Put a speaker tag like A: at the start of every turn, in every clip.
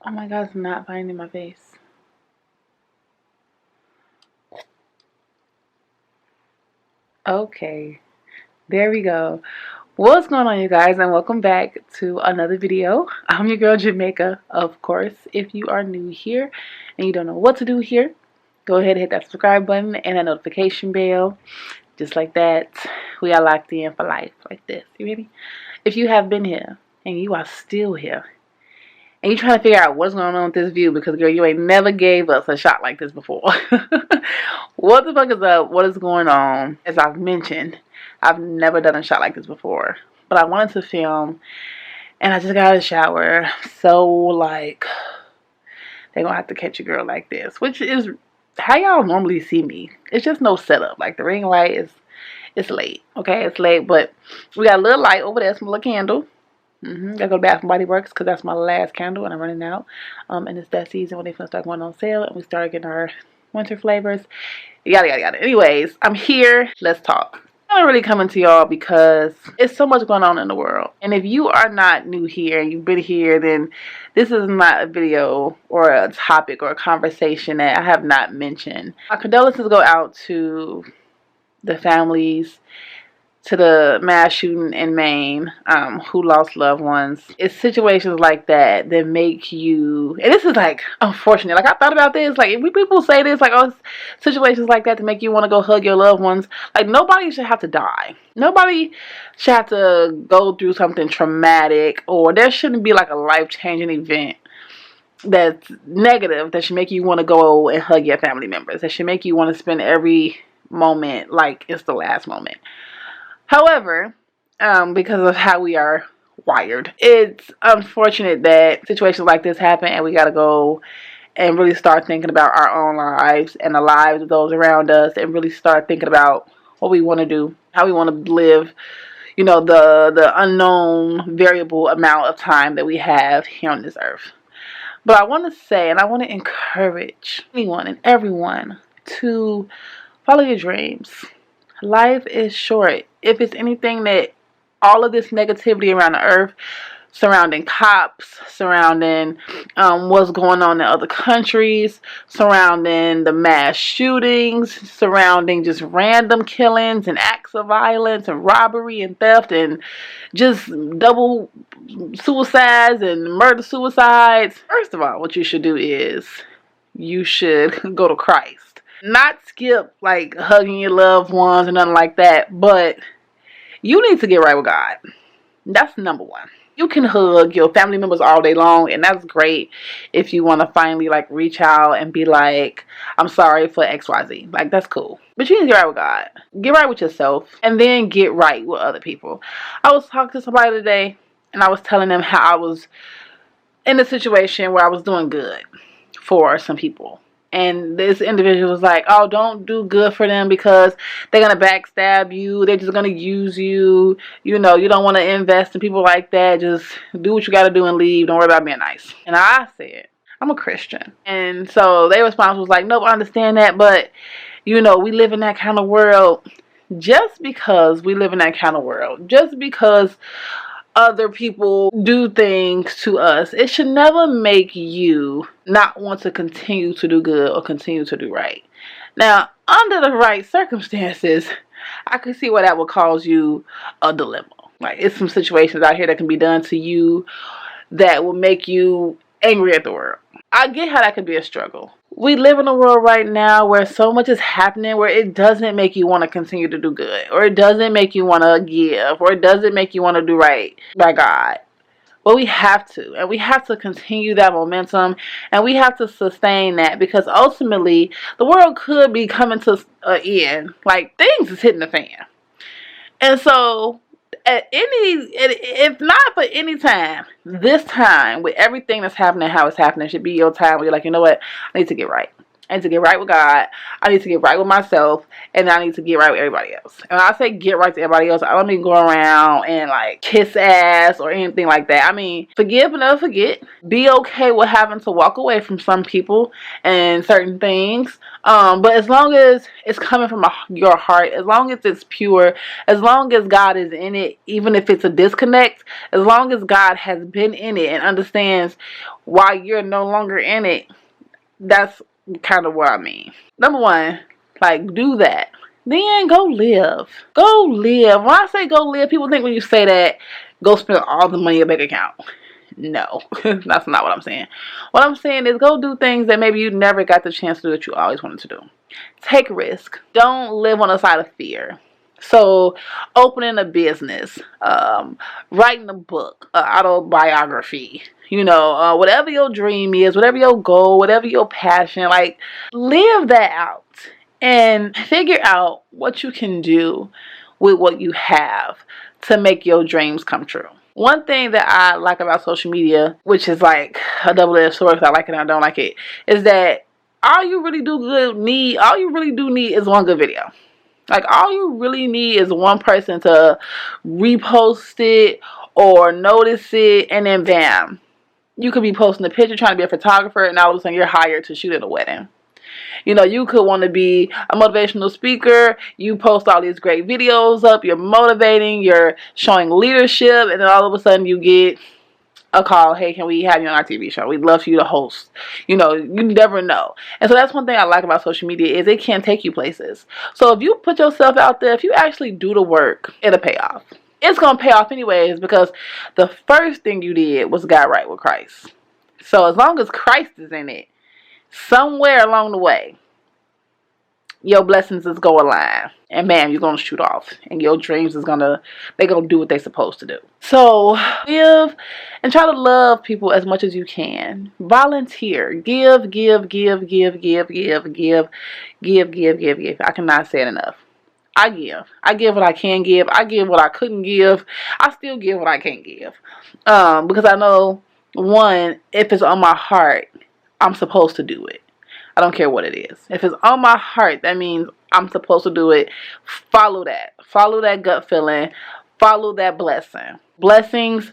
A: Oh my God, it's not finding my face. Okay, there we go. What's going on, you guys, and welcome back to another video. I'm your girl Jamaica, of course. If you are new here and you don't know what to do here, go ahead and hit that subscribe button and that notification bell. Just like that, we are locked in for life, like this. You ready? If you have been here and you are still here, and you're trying to figure out what's going on with this view, because girl, you ain't never gave us a shot like this before. What the fuck is up? What is going on? As I've mentioned, I've never done a shot like this before, but I wanted to film, and I just got out of the shower. So like, they're gonna have to catch a girl like this, which is how y'all normally see me. It's just no setup. Like the ring light is, it's late. Okay, it's late, but we got a little light over there, some little candle. Gotta go to Bath and Body Works because that's my last candle and I'm running out. And it's that season when they finna start going on sale and we start getting our winter flavors. Yada yada yada. Anyways, I'm here. Let's talk. I'm really coming to y'all because it's so much going on in the world. And if you are not new here and you've been here, then this is not a video or a topic or a conversation that I have not mentioned. My condolences go out to the families, to the mass shooting in Maine, who lost loved ones. It's situations like that that make you, and this is like unfortunate. Like I thought about this, like people say this, like, oh, situations like that to make you want to go hug your loved ones. Like nobody should have to die. Nobody should have to go through something traumatic, or there shouldn't be like a life-changing event that's negative that should make you want to go and hug your family members. That should make you want to spend every moment like it's the last moment. However, because of how we are wired, it's unfortunate that situations like this happen and we got to go and really start thinking about our own lives and the lives of those around us and really start thinking about what we want to do, how we want to live, you know, the unknown variable amount of time that we have here on this earth. But I want to say, and I want to encourage anyone and everyone to follow your dreams. Life is short. If it's anything that all of this negativity around the earth, surrounding cops, surrounding what's going on in other countries, surrounding the mass shootings, surrounding just random killings and acts of violence and robbery and theft and just double suicides and murder suicides. First of all, what you should do is you should go to Christ. Not skip like hugging your loved ones and nothing like that, but you need to get right with God. That's number one. You can hug your family members all day long, and that's great if you want to finally like reach out and be like, I'm sorry for XYZ. Like that's cool. But you need to get right with God. Get right with yourself, and then get right with other people. I was talking to somebody today, and I was telling them how I was in a situation where I was doing good for some people. And this individual was like, oh, don't do good for them because they're going to backstab you. They're just going to use you. You know, you don't want to invest in people like that. Just do what you got to do and leave. Don't worry about being nice. And I said, I'm a Christian. And so their response was like, nope, I understand that. But, you know, we live in that kind of world. Just because we live in that kind of world, just because other people do things to us, it should never make you not want to continue to do good or continue to do right. Now, under the right circumstances, I can see why that would cause you a dilemma. Like, it's some situations out here that can be done to you that will make you angry at the world. I get how that could be a struggle. We live in a world right now where so much is happening where it doesn't make you want to continue to do good, or it doesn't make you want to give, or it doesn't make you want to do right by God. But we have to, and we have to continue that momentum, and we have to sustain that, because ultimately the world could be coming to an end. Like, things is hitting the fan. And so if not for any time, this time with everything that's happening, how it's happening, should be your time where you're like, you know what, I need to get right. I need to get right with God. I need to get right with myself. And I need to get right with everybody else. And when I say get right to everybody else, I don't mean go around and like kiss ass or anything like that. I mean, forgive but never forget. Be okay with having to walk away from some people and certain things. But as long as it's coming from your heart, as long as it's pure, as long as God is in it, even if it's a disconnect, as long as God has been in it and understands why you're no longer in it, that's kind of what I mean. Number one, like, do that. Then go live. Go live. When I say go live, people think when you say that, go spend all the money in your bank account. No, that's not what I'm saying. What I'm saying is go do things that maybe you never got the chance to do that you always wanted to do. Take risk. Don't live on the side of fear. So, opening a business, writing a book, autobiography, whatever your dream is, whatever your goal, whatever your passion, like, live that out and figure out what you can do with what you have to make your dreams come true. One thing that I like about social media, which is like a double-edged sword because I like it and I don't like it, is that all you really do need is one good video. Like, all you really need is one person to repost it or notice it, and then bam. You could be posting a picture trying to be a photographer, and all of a sudden you're hired to shoot at a wedding. You could want to be a motivational speaker. You post all these great videos up. You're motivating. You're showing leadership. And then all of a sudden you get a call. Hey, can we have you on our TV show? We'd love for you to host. You never know. And so that's one thing I like about social media is it can take you places. So if you put yourself out there, if you actually do the work, it'll pay off. It's going to pay off anyways because the first thing you did was got right with Christ. So as long as Christ is in it, somewhere along the way, your blessings is going to align. And man, you're going to shoot off. And your dreams they're going to do what they're supposed to do. So, give and try to love people as much as you can. Volunteer. Give. I cannot say it enough. I give. I give what I can give. I give what I couldn't give. I still give what I can't give. Because I know, one, if it's on my heart, I'm supposed to do it. I don't care what it is. If it's on my heart, that means I'm supposed to do it. Follow that. Follow that gut feeling. Follow that blessing. Blessings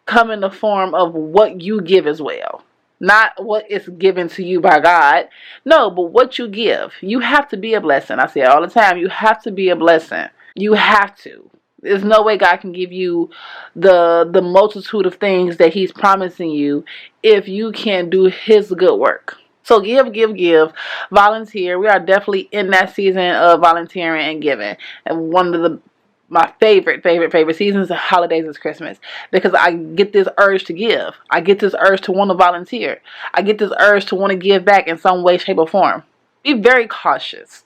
A: come in the form of what you give as well. Not what is given to you by God. No, but what you give. You have to be a blessing. I say it all the time. You have to be a blessing. You have to. There's no way God can give you the multitude of things that He's promising you if you can't do His good work. So give. Volunteer. We are definitely in that season of volunteering and giving. And one of my favorite seasons of holidays is Christmas. Because I get this urge to give. I get this urge to want to volunteer. I get this urge to want to give back in some way, shape, or form. Be very cautious.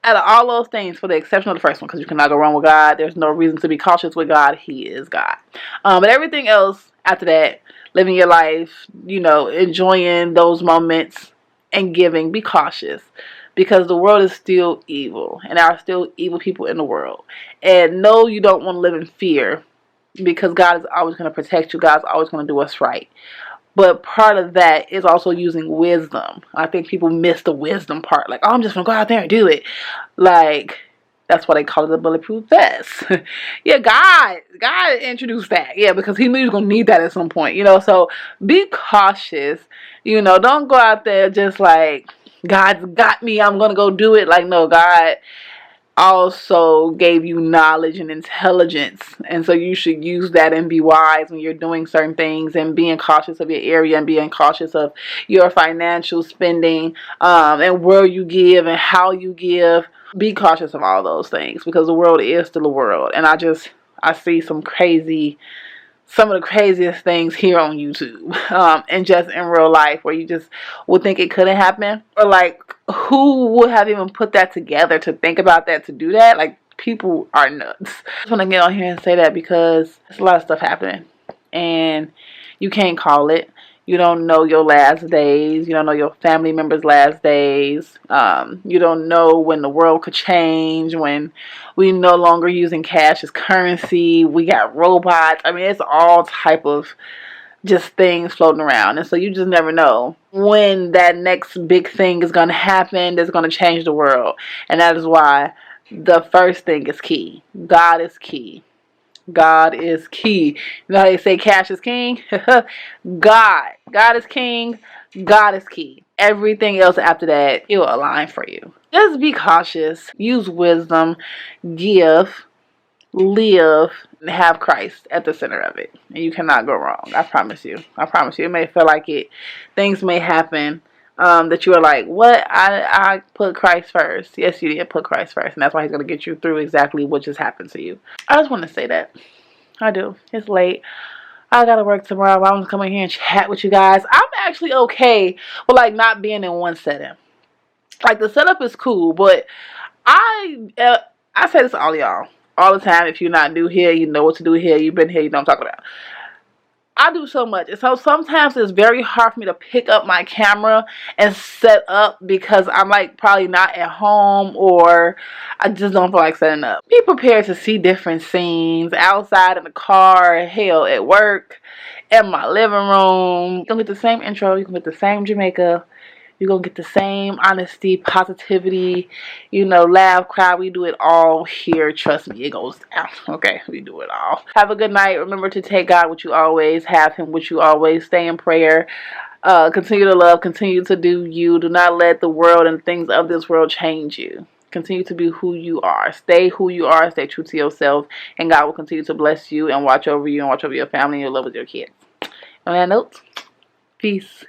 A: Out of all those things, for the exception of the first one, because you cannot go wrong with God. There's no reason to be cautious with God. He is God. But everything else after that, living your life, enjoying those moments and giving, be cautious. Because the world is still evil. And there are still evil people in the world. And no, you don't want to live in fear. Because God is always going to protect you. God's always going to do what's right. But part of that is also using wisdom. I think people miss the wisdom part. Like, I'm just going to go out there and do it. Like, that's why they call it the bulletproof vest. Yeah, God introduced that. Yeah, because He knew He was going to need that at some point. So be cautious. Don't go out there just like, God's got me, I'm going to go do it. Like, no, God also gave you knowledge and intelligence, and so you should use that and be wise when you're doing certain things and being cautious of your area and being cautious of your financial spending, and where you give and how you give. Be cautious of all those things because the world is still a world, and I see some of the craziest things here on YouTube, and just in real life where you just would think it couldn't happen, or like, who would have even put that together to think about that, to do that? Like, people are nuts. I just want to get on here and say that because there's a lot of stuff happening and you can't call it. You don't know your last days. You don't know your family members' last days. You don't know when the world could change, when we no longer using cash as currency. We got robots. I mean, it's all type of just things floating around. And so you just never know when that next big thing is going to happen that's going to change the world. And that is why the first thing is key. God is key. God is key. You know how they say cash is king? God is king. God is key. Everything else after that, it will align for you. Just be cautious. Use wisdom. Give. Live. And have Christ at the center of it. And you cannot go wrong. I promise you. I promise you. It may feel like it. Things may happen that you are like, what? I put Christ first. Yes, you did put Christ first. And that's why he's going to get you through exactly what just happened to you. I just want to say that. I do. It's late. I gotta work tomorrow. I want to come in here and chat with you guys. I'm actually okay with like not being in one setting. Like the setup is cool, but I say this to all y'all all the time. If you're not new here, you know what to do here. You've been here, you know what I'm talking about. I do so much, and so sometimes it's very hard for me to pick up my camera and set up because I'm like probably not at home or I just don't feel like setting up. Be prepared to see different scenes outside, in the car, hell, at work, in my living room. You're gonna get the same intro, you can get the same Jamaica. You're going to get the same honesty, positivity, you know, laugh, cry. We do it all here. Trust me, it goes down. Okay, we do it all. Have a good night. Remember to take God with you always. Have him with you always. Stay in prayer. Continue to love. Continue to do you. Do not let the world and things of this world change you. Continue to be who you are. Stay who you are. Stay true to yourself. And God will continue to bless you and watch over you and watch over your family and your love with your kids. On that note, peace.